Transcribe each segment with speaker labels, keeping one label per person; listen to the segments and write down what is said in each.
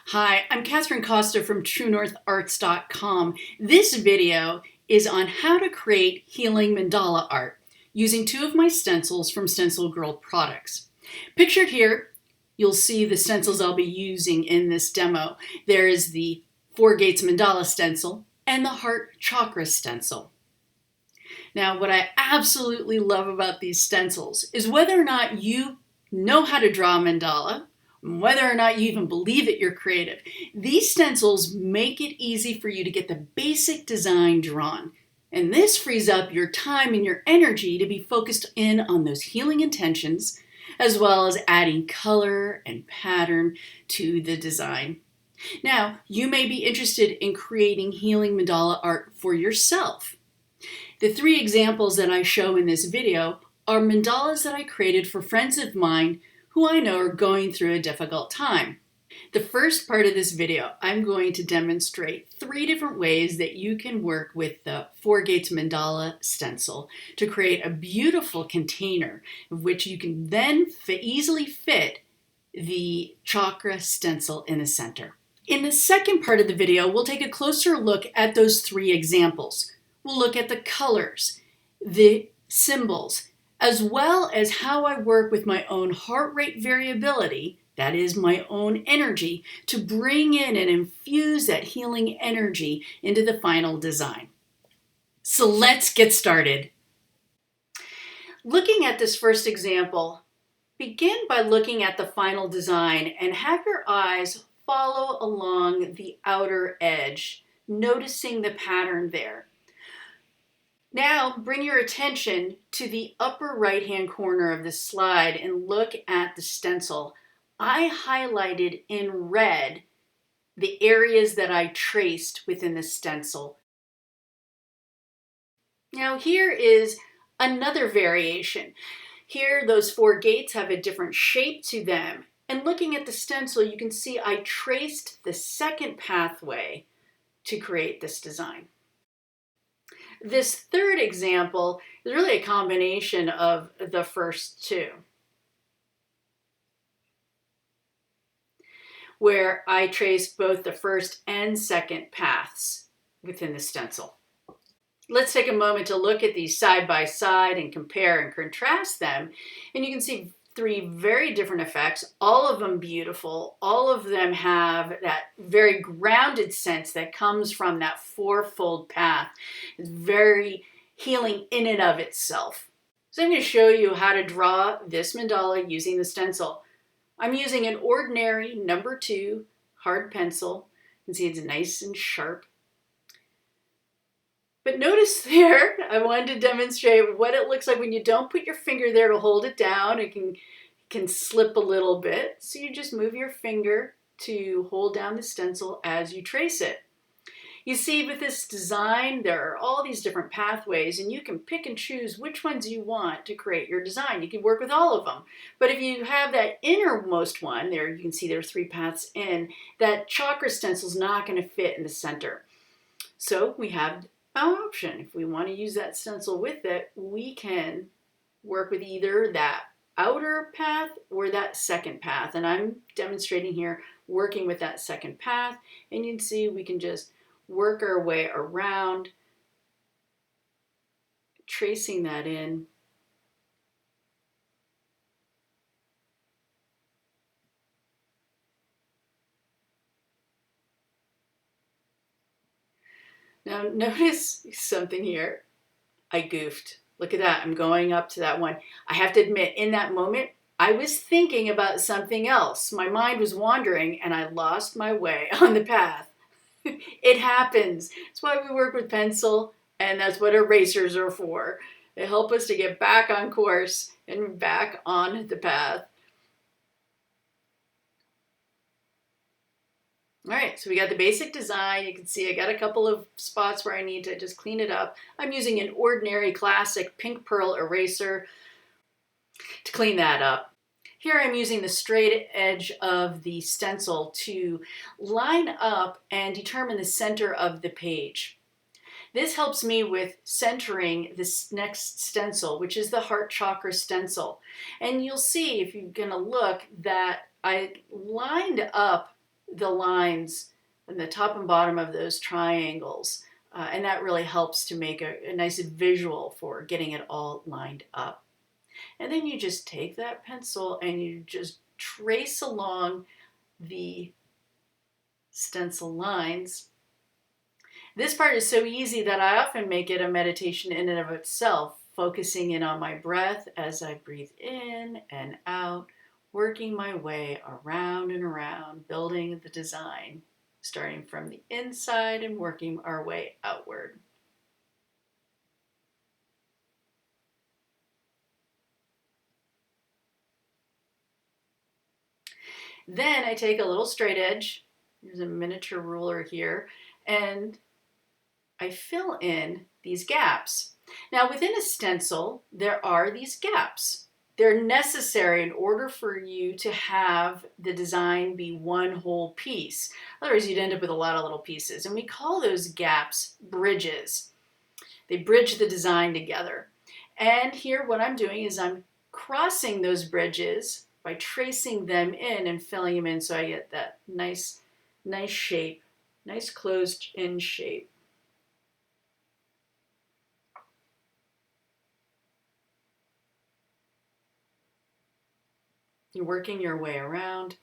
Speaker 1: Hi, I'm Kathryn Costa from TrueNorthArts.com. This video is on how to create healing mandala art using two of my stencils from Stencil Girl Products. Pictured here, you'll see the stencils I'll be using in this demo. There is the Four Gates Mandala Stencil and the Heart Chakra Stencil. Now, what I absolutely love about these stencils is whether or not you know how to draw a mandala, whether or not you even believe that you're creative, these stencils make it easy for you to get the basic design drawn. And this frees up your time and your energy to be focused in on those healing intentions, as well as adding color and pattern to the design. Now, you may be interested in creating healing mandala art for yourself. The three examples that I show in this video are mandalas that I created for friends of mine who I know are going through a difficult time. The first part of this video, I'm going to demonstrate three different ways that you can work with the Four Gates Mandala Stencil to create a beautiful container of which you can then easily fit the chakra stencil in the center. In the second part of the video, we'll take a closer look at those three examples. We'll look at the colors, the symbols, as well as how I work with my own heart rate variability, that is my own energy, to bring in and infuse that healing energy into the final design. So let's get started. Looking at this first example, begin by looking at the final design and have your eyes follow along the outer edge, noticing the pattern there. Now bring your attention to the upper right-hand corner of the slide and look at the stencil. I highlighted in red the areas that I traced within the stencil. Now here is another variation. Here those four gates have a different shape to them. And looking at the stencil, you can see I traced the second pathway to create this design. This third example is really a combination of the first two, where I traced both the first and second paths within the stencil. Let's take a moment to look at these side by side and compare and contrast them, and you can see three very different effects, all of them beautiful. All of them have that very grounded sense that comes from that fourfold path. It's very healing in and of itself. So I'm going to show you how to draw this mandala using the stencil. I'm using an ordinary number 2 hard pencil. You can see it's nice and sharp. But notice there, I wanted to demonstrate what it looks like when you don't put your finger there to hold it down. It can slip a little bit. So you just move your finger to hold down the stencil as you trace it. You see with this design, there are all these different pathways and you can pick and choose which ones you want to create your design. You can work with all of them. But if you have that innermost one, there you can see there are 3 paths in, that chakra stencil is not going to fit in the center. So we have option. If we want to use that stencil with it, we can work with either that outer path or that second path. And I'm demonstrating here working with that second path. And you can see we can just work our way around, tracing that in. Now notice something here. I goofed. Look at that. I'm going up to that one. I have to admit, in that moment, I was thinking about something else. My mind was wandering and I lost my way on the path. It happens. That's why we work with pencil, and that's what erasers are for. They help us to get back on course and back on the path. All right, so we got the basic design. You can see I got a couple of spots where I need to just clean it up. I'm using an ordinary classic pink pearl eraser to clean that up. Here I'm using the straight edge of the stencil to line up and determine the center of the page. This helps me with centering this next stencil, which is the Heart Chakra Stencil. And you'll see, if you're gonna look, that I lined up the lines and the top and bottom of those triangles. And that really helps to make a nice visual for getting it all lined up. And then you just take that pencil and you just trace along the stencil lines. This part is so easy that I often make it a meditation in and of itself, focusing in on my breath as I breathe in and out, working my way around and around, building the design, starting from the inside and working our way outward. Then I take a little straight edge, there's a miniature ruler here, and I fill in these gaps. Now within a stencil, there are these gaps. They're necessary in order for you to have the design be one whole piece. Otherwise you'd end up with a lot of little pieces. And we call those gaps bridges. They bridge the design together. And here what I'm doing is I'm crossing those bridges by tracing them in and filling them in so I get that nice shape, nice closed in shape. You're working your way around.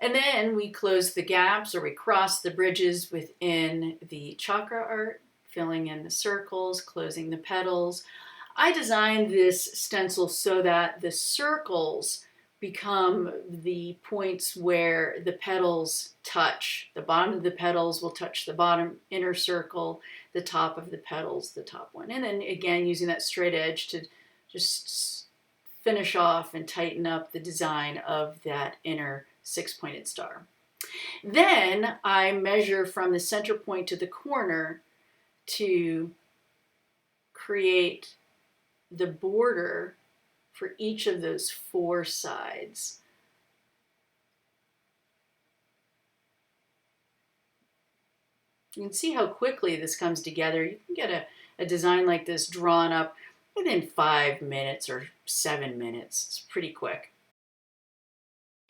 Speaker 1: And then we close the gaps or we cross the bridges within the chakra art, filling in the circles, closing the petals. I designed this stencil so that the circles become the points where the petals touch. The bottom of the petals will touch the bottom inner circle, the top of the petals, the top one. And then again, using that straight edge to just finish off and tighten up the design of that inner six-pointed star. Then I measure from the center point to the corner to create the border for each of those four sides. You can see how quickly this comes together. You can get a design like this drawn up within 5 minutes or 7 minutes. It's pretty quick.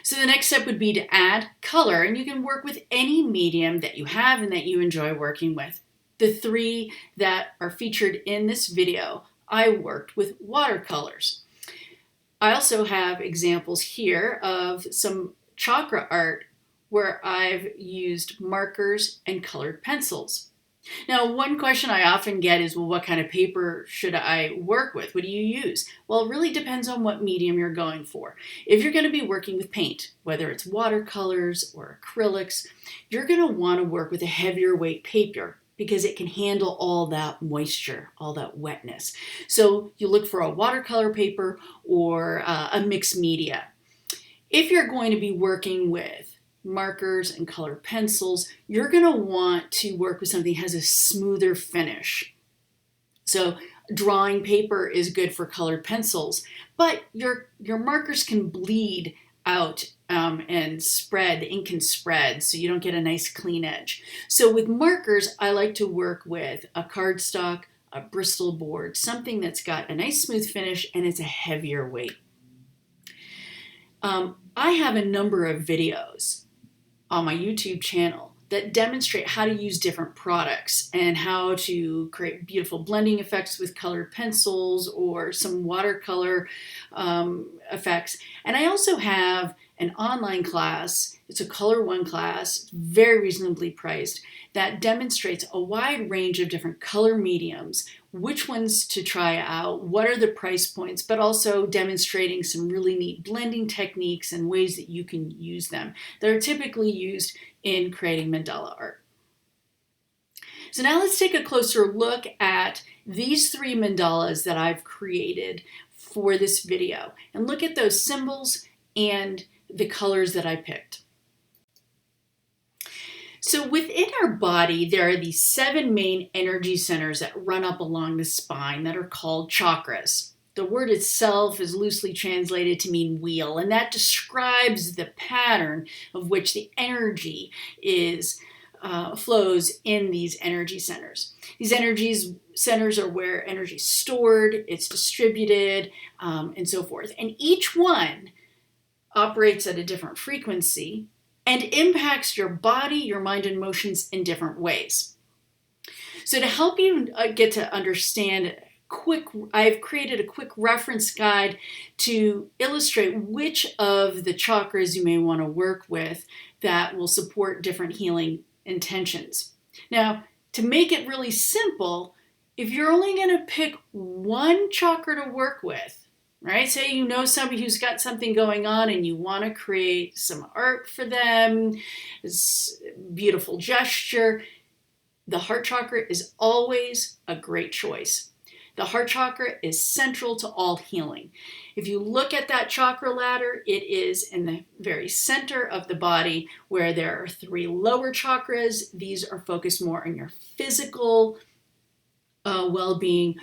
Speaker 1: So the next step would be to add color, and you can work with any medium that you have and that you enjoy working with. The three that are featured in this video, I worked with watercolors. I also have examples here of some chakra art where I've used markers and colored pencils. Now, one question I often get is, well, what kind of paper should I work with? What do you use? Well, it really depends on what medium you're going for. If you're going to be working with paint, whether it's watercolors or acrylics, you're going to want to work with a heavier weight paper because it can handle all that moisture, all that wetness. So you look for a watercolor paper or a mixed media. If you're going to be working with markers and colored pencils, you're going to want to work with something that has a smoother finish. So drawing paper is good for colored pencils, but your markers can bleed out and spread, the ink can spread, so you don't get a nice clean edge. So with markers, I like to work with a cardstock, a Bristol board, something that's got a nice smooth finish and it's a heavier weight. I have a number of videos on my YouTube channel that demonstrate how to use different products and how to create beautiful blending effects with colored pencils or some watercolor effects. And I also have an online class, it's a Color One class, very reasonably priced, that demonstrates a wide range of different color mediums, which ones to try out, what are the price points, but also demonstrating some really neat blending techniques and ways that you can use them that are typically used in creating mandala art. So now let's take a closer look at these three mandalas that I've created for this video and look at those symbols and the colors that I picked. So within our body, there are these 7 main energy centers that run up along the spine that are called chakras. The word itself is loosely translated to mean wheel, and that describes the pattern of which the energy flows in these energy centers. These energy centers are where energy is stored, it's distributed, and so forth. And each one operates at a different frequency, and impacts your body, your mind, and emotions in different ways. So to help you get to understand I've created a quick reference guide to illustrate which of the chakras you may want to work with that will support different healing intentions. Now, to make it really simple, if you're only going to pick one chakra to work with, right? Say you know somebody who's got something going on and you want to create some art for them, it's a beautiful gesture. The heart chakra is always a great choice. The heart chakra is central to all healing. If you look at that chakra ladder, it is in the very center of the body where there are 3 lower chakras. These are focused more on your physical well-being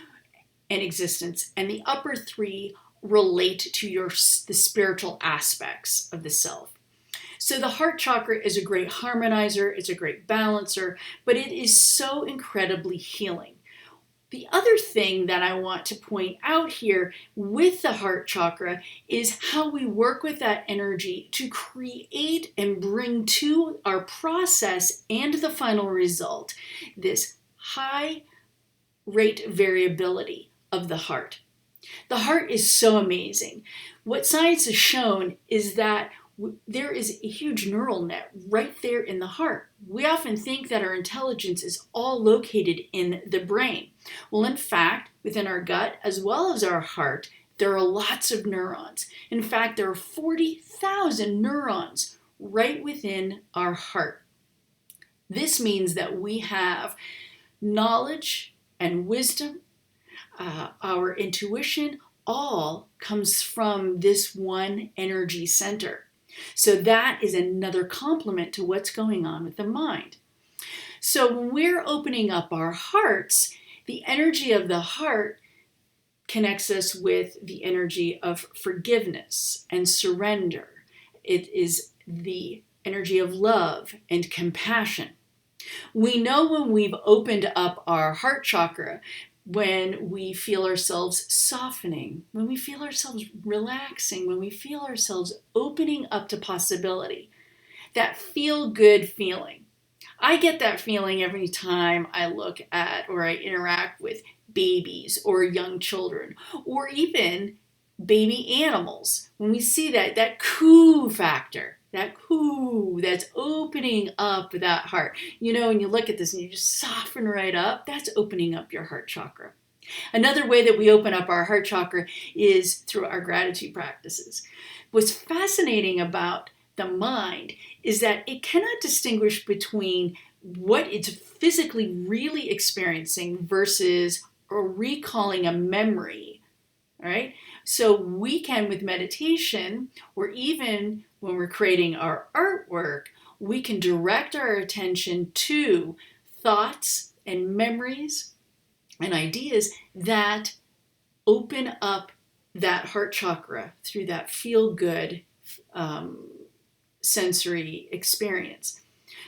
Speaker 1: and existence. And the upper 3 relate to the spiritual aspects of the self. So the heart chakra is a great harmonizer, it's a great balancer, but it is so incredibly healing. The other thing that I want to point out here with the heart chakra is how we work with that energy to create and bring to our process and the final result this high rate variability of the heart. The heart is so amazing. What science has shown is that there is a huge neural net right there in the heart. We often think that our intelligence is all located in the brain. Well, in fact, within our gut as well as our heart, there are lots of neurons. In fact, there are 40,000 neurons right within our heart. This means that we have knowledge and wisdom, our intuition, all comes from this one energy center. So that is another complement to what's going on with the mind. So when we're opening up our hearts, the energy of the heart connects us with the energy of forgiveness and surrender. It is the energy of love and compassion. We know when we've opened up our heart chakra, when we feel ourselves softening, when we feel ourselves relaxing, when we feel ourselves opening up to possibility, that feel-good feeling. I get that feeling every time I look at or I interact with babies or young children or even baby animals. When we see that coo factor, that coo that's opening up that heart. You know, when you look at this and you just soften right up, that's opening up your heart chakra. Another way that we open up our heart chakra is through our gratitude practices. What's fascinating about the mind is that it cannot distinguish between what it's physically really experiencing versus recalling a memory, right? So we can, with meditation, or even when we're creating our artwork, we can direct our attention to thoughts and memories and ideas that open up that heart chakra through that feel-good sensory experience.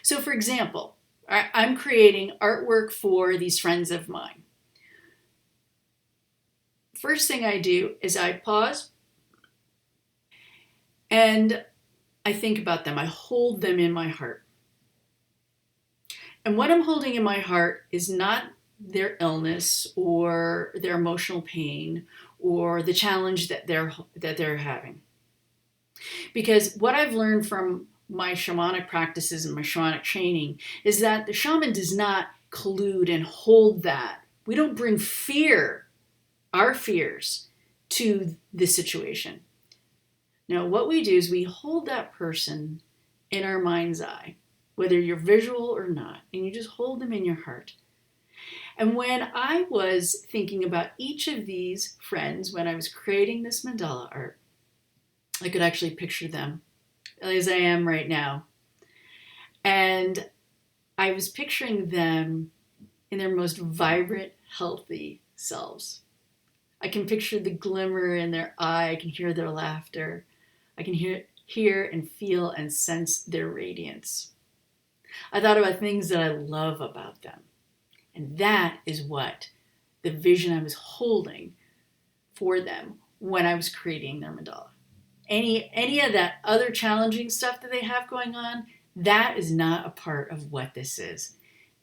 Speaker 1: So for example, I'm creating artwork for these friends of mine. First thing I do is I pause and I think about them. I hold them in my heart. And what I'm holding in my heart is not their illness or their emotional pain or the challenge that they're having. Because what I've learned from my shamanic practices and my shamanic training is that the shaman does not collude and hold that. We don't bring fear, our fears, to the situation. Now, what we do is we hold that person in our mind's eye, whether you're visual or not, and you just hold them in your heart. And when I was thinking about each of these friends, when I was creating this mandala art, I could actually picture them as I am right now. And I was picturing them in their most vibrant, healthy selves. I can picture the glimmer in their eye. I can hear their laughter. I can hear and feel and sense their radiance. I thought about things that I love about them. And that is what the vision I was holding for them when I was creating their mandala. any of that other challenging stuff that they have going on, that is not a part of what this is.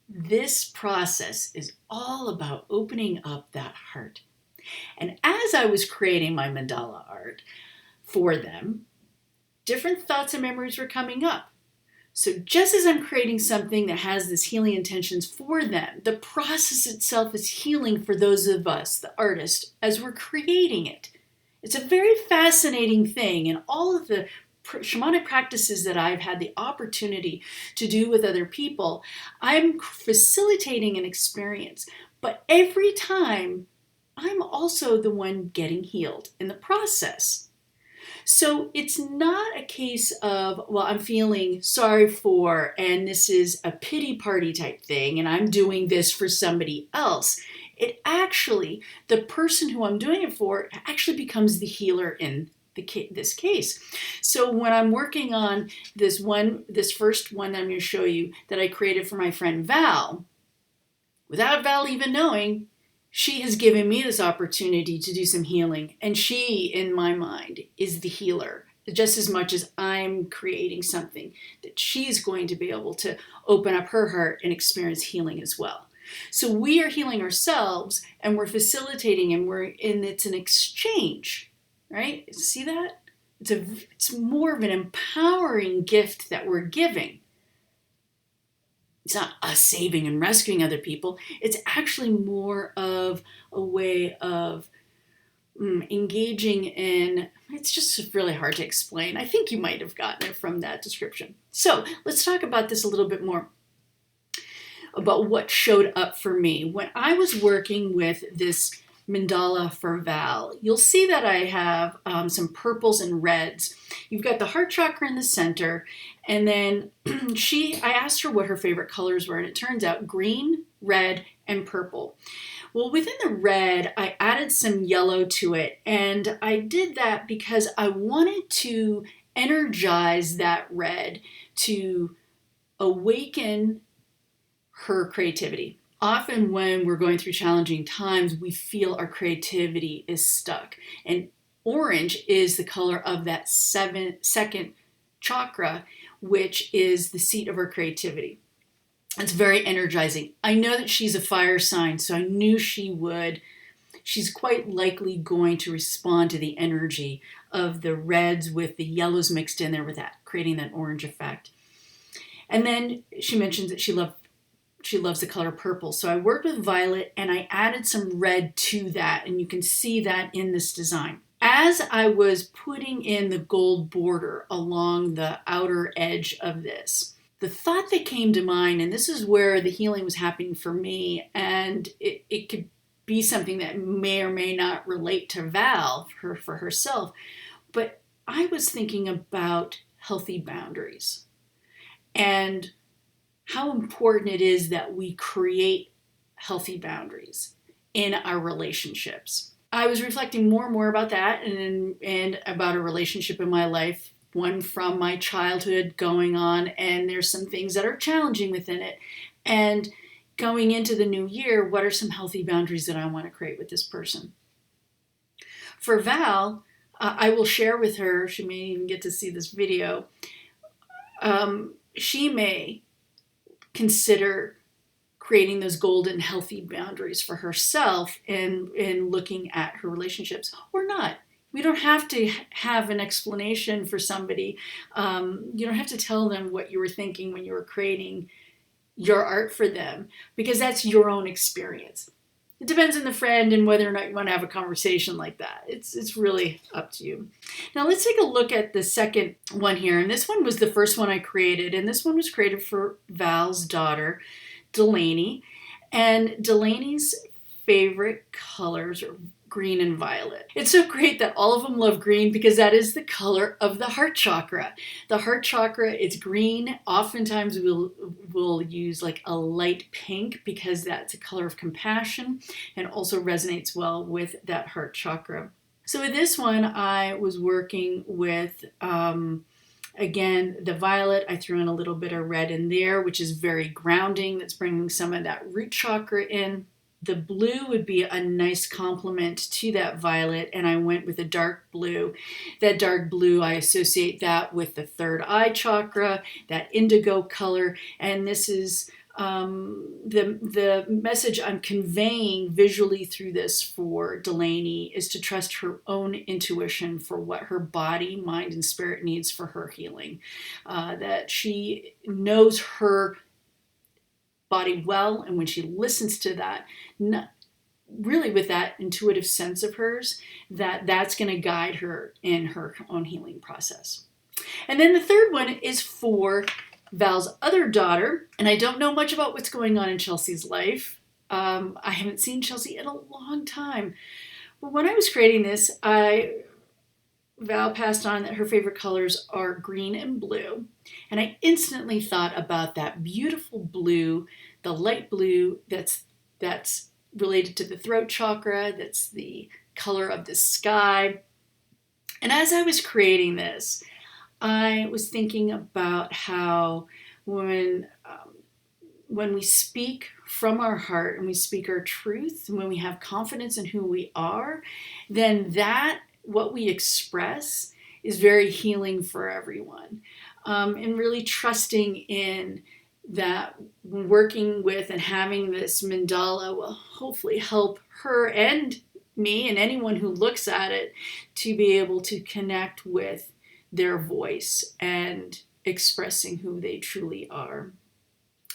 Speaker 1: This process is all about opening up that heart. And as I was creating my mandala art for them, different thoughts and memories were coming up. So just as I'm creating something that has this healing intentions for them, the process itself is healing for those of us, the artist, as we're creating it. It's a very fascinating thing, and all of the shamanic practices that I've had the opportunity to do with other people, I'm facilitating an experience. But every time, I'm also the one getting healed in the process. So it's not a case of, well, I'm feeling sorry for, and this is a pity party type thing, and I'm doing this for somebody else. It actually, the person who I'm doing it for actually becomes the healer in this case. So when I'm working on this first one that I'm going to show you that I created for my friend Val, without Val even knowing, she has given me this opportunity to do some healing. And she, in my mind, is the healer, just as much as I'm creating something that she's going to be able to open up her heart and experience healing as well. So we are healing ourselves, and we're facilitating, and it's an exchange, right? See that? It's more of an empowering gift that we're giving. It's not us saving and rescuing other people. It's actually more of a way of engaging in, it's just really hard to explain. I think you might have gotten it from that description. So let's talk about this a little bit more, about what showed up for me. When I was working with this mandala for Val, you'll see that I have some purples and reds. You've got the heart chakra in the center, and then I asked her what her favorite colors were, and it turns out green, red, and purple. Well, within the red, I added some yellow to it, and I did that because I wanted to energize that red to awaken her creativity. Often when we're going through challenging times, we feel our creativity is stuck. And orange is the color of that second chakra, which is the seat of our creativity. It's very energizing. I know that she's a fire sign, so I knew she's quite likely going to respond to the energy of the reds with the yellows mixed in there with that, creating that orange effect. And then she mentions that she loves the color purple. So I worked with violet and I added some red to that, and you can see that in this design. As I was putting in the gold border along the outer edge of this, the thought that came to mind, and this is where the healing was happening for me, and it could be something that may or may not relate to Val for herself, but I was thinking about healthy boundaries and how important it is that we create healthy boundaries in our relationships. I was reflecting more and more about that and about a relationship in my life, one from my childhood going on, and there's some things that are challenging within it. And going into the new year, what are some healthy boundaries that I want to create with this person? For Val, I will share with her, she may even get to see this video, she may consider creating those golden healthy boundaries for herself in looking at her relationships, or not. We don't have to have an explanation for somebody. You don't have to tell them what you were thinking when you were creating your art for them, because that's your own experience. It depends on the friend and whether or not you want to have a conversation like that. It's really up to you. Now let's take a look at the second one here. And this one was the first one I created. And this one was created for Val's daughter, Delaney. And Delaney's favorite colors are green and violet. It's so great that all of them love green because that is the color of the heart chakra. The heart chakra is green. Oftentimes we'll use like a light pink because that's a color of compassion and also resonates well with that heart chakra. So with this one, I was working with, again, the violet. I threw in a little bit of red in there, which is very grounding. That's bringing some of that root chakra in. the blue would be a nice complement to that violet, and I went with a dark blue. That dark blue, I associate that with the third eye chakra, that indigo color, and this is the message I'm conveying visually through this for Delaney is to trust her own intuition for what her body, mind, and spirit needs for her healing. That she knows her body well, and when she listens to that, really with that intuitive sense of hers, that's going to guide her in her own healing process. And then the third one is for Val's other daughter, and I don't know much about what's going on in Chelsea's life. I haven't seen Chelsea in a long time. But when I was creating this, Val passed on that her favorite colors are green and blue. And I instantly thought about that beautiful blue, the light blue that's related to the throat chakra, that's the color of the sky. And as I was creating this, I was thinking about how when we speak from our heart and we speak our truth, and when we have confidence in who we are, then that what we express is very healing for everyone. And really trusting in that working with and having this mandala will hopefully help her and me and anyone who looks at it to be able to connect with their voice and expressing who they truly are.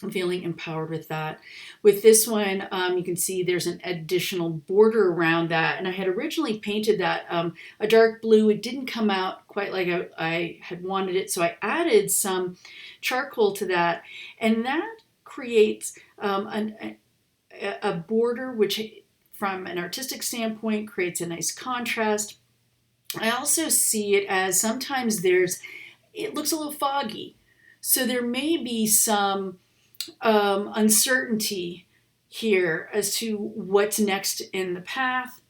Speaker 1: I'm feeling empowered with that. With this one, you can see there's an additional border around that. And I had originally painted that a dark blue. It didn't come out quite like I had wanted it. So I added some charcoal to that. And that creates a border, which from an artistic standpoint creates a nice contrast. I also see it as sometimes it looks a little foggy. So there may be some uncertainty here as to what's next in the path.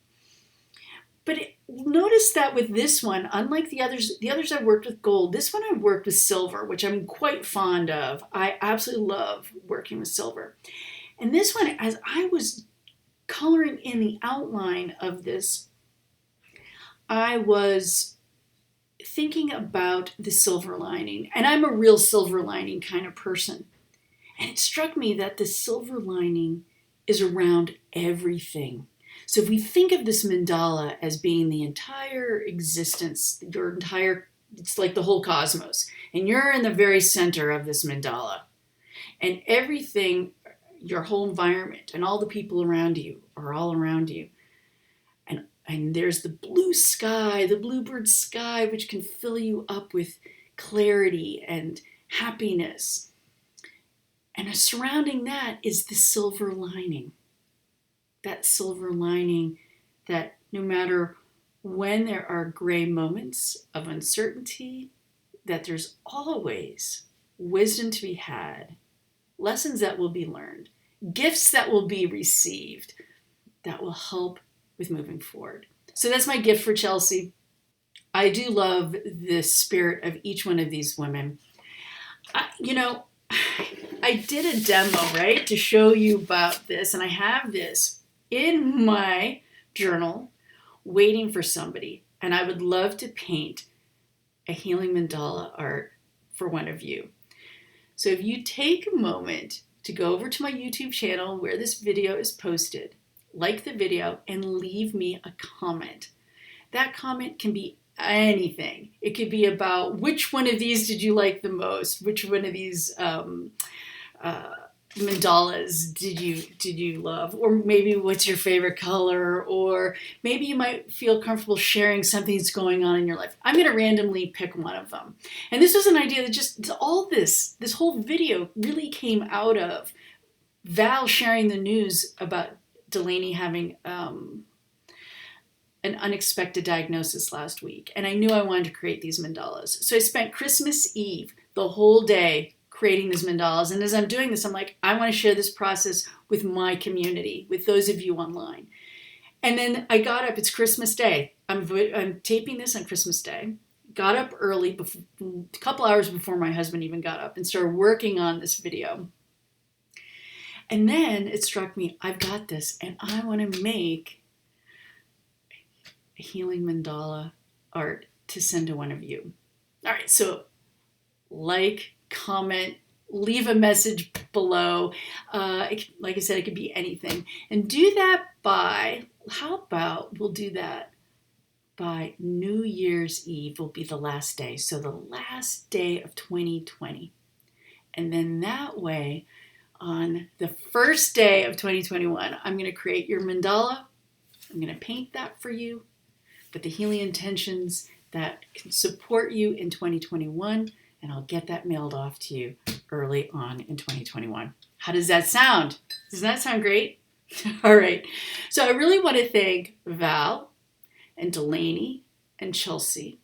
Speaker 1: But notice that with this one, unlike the others I've worked with gold, this one I've worked with silver, which I'm quite fond of. I absolutely love working with silver. And this one, as I was coloring in the outline of this, I was thinking about the silver lining. And I'm a real silver lining kind of person. And it struck me that the silver lining is around everything. So if we think of this mandala as being the entire existence, it's like the whole cosmos. And you're in the very center of this mandala. And everything, your whole environment and all the people around you are all around you. And there's the blue sky, the bluebird sky, which can fill you up with clarity and happiness. And surrounding that is the silver lining. That silver lining that no matter when there are gray moments of uncertainty, that there's always wisdom to be had, lessons that will be learned, gifts that will be received that will help with moving forward. So that's my gift for Chelsea. I do love the spirit of each one of these women. I did a demo, right, to show you about this, and I have this in my journal waiting for somebody, and I would love to paint a healing mandala art for one of you. So if you take a moment to go over to my YouTube channel where this video is posted, like the video, and leave me a comment. That comment can be anything. It could be about which one of these did you like the most, which one of these mandalas did you love, or maybe what's your favorite color, or maybe you might feel comfortable sharing something that's going on in your life. I'm going to randomly pick one of them. And this was an idea that just all this whole video really came out of Val sharing the news about Delaney having an unexpected diagnosis last week. And I knew I wanted to create these mandalas. So I spent Christmas Eve, the whole day, creating these mandalas. And as I'm doing this, I'm like, I want to share this process with my community, with those of you online. And then I got up, it's Christmas Day. I'm taping this on Christmas Day. Got up early, a couple hours before my husband even got up, and started working on this video. And then it struck me, I've got this, and I want to make a healing mandala art to send to one of you. All right, so like, comment, leave a message below. Like I said, it could be anything. And do that by, how about we'll do that by New Year's Eve will be the last day. So the last day of 2020. And then that way, on the first day of 2021, I'm going to create your mandala. I'm going to paint that for you with the healing intentions that can support you in 2021. And I'll get that mailed off to you early on in 2021. How does that sound? Doesn't that sound great? All right. So I really want to thank Val and Delaney and Chelsea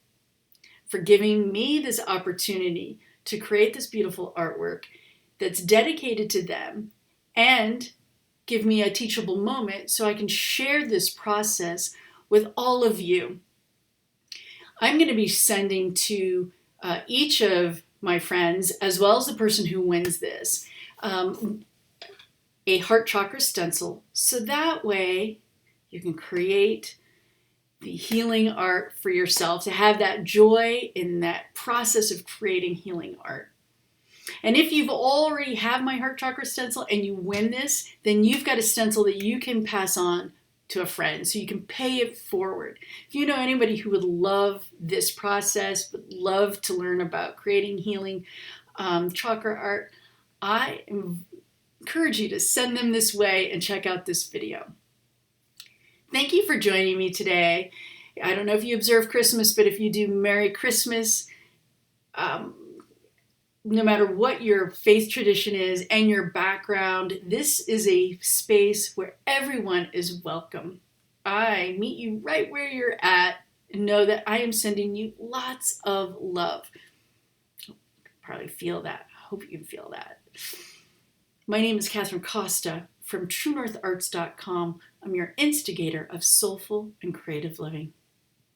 Speaker 1: for giving me this opportunity to create this beautiful artwork that's dedicated to them and give me a teachable moment so I can share this process with all of you. I'm going to be sending to each of my friends, as well as the person who wins this, a heart chakra stencil. So that way you can create the healing art for yourself, to have that joy in that process of creating healing art. And if you've already have my heart chakra stencil and you win this, then you've got a stencil that you can pass on to a friend, so you can pay it forward. If you know anybody who would love this process, would love to learn about creating healing chakra art, I encourage you to send them this way and check out this video. Thank you for joining me today. I don't know if you observe Christmas, but if you do, Merry Christmas. No matter what your faith tradition is and your background, this is a space where everyone is welcome. I meet you right where you're at and know that I am sending you lots of love. You can probably feel that. I hope you can feel that. My name is Kathryn Costa from TrueNorthArts.com. I'm your instigator of soulful and creative living.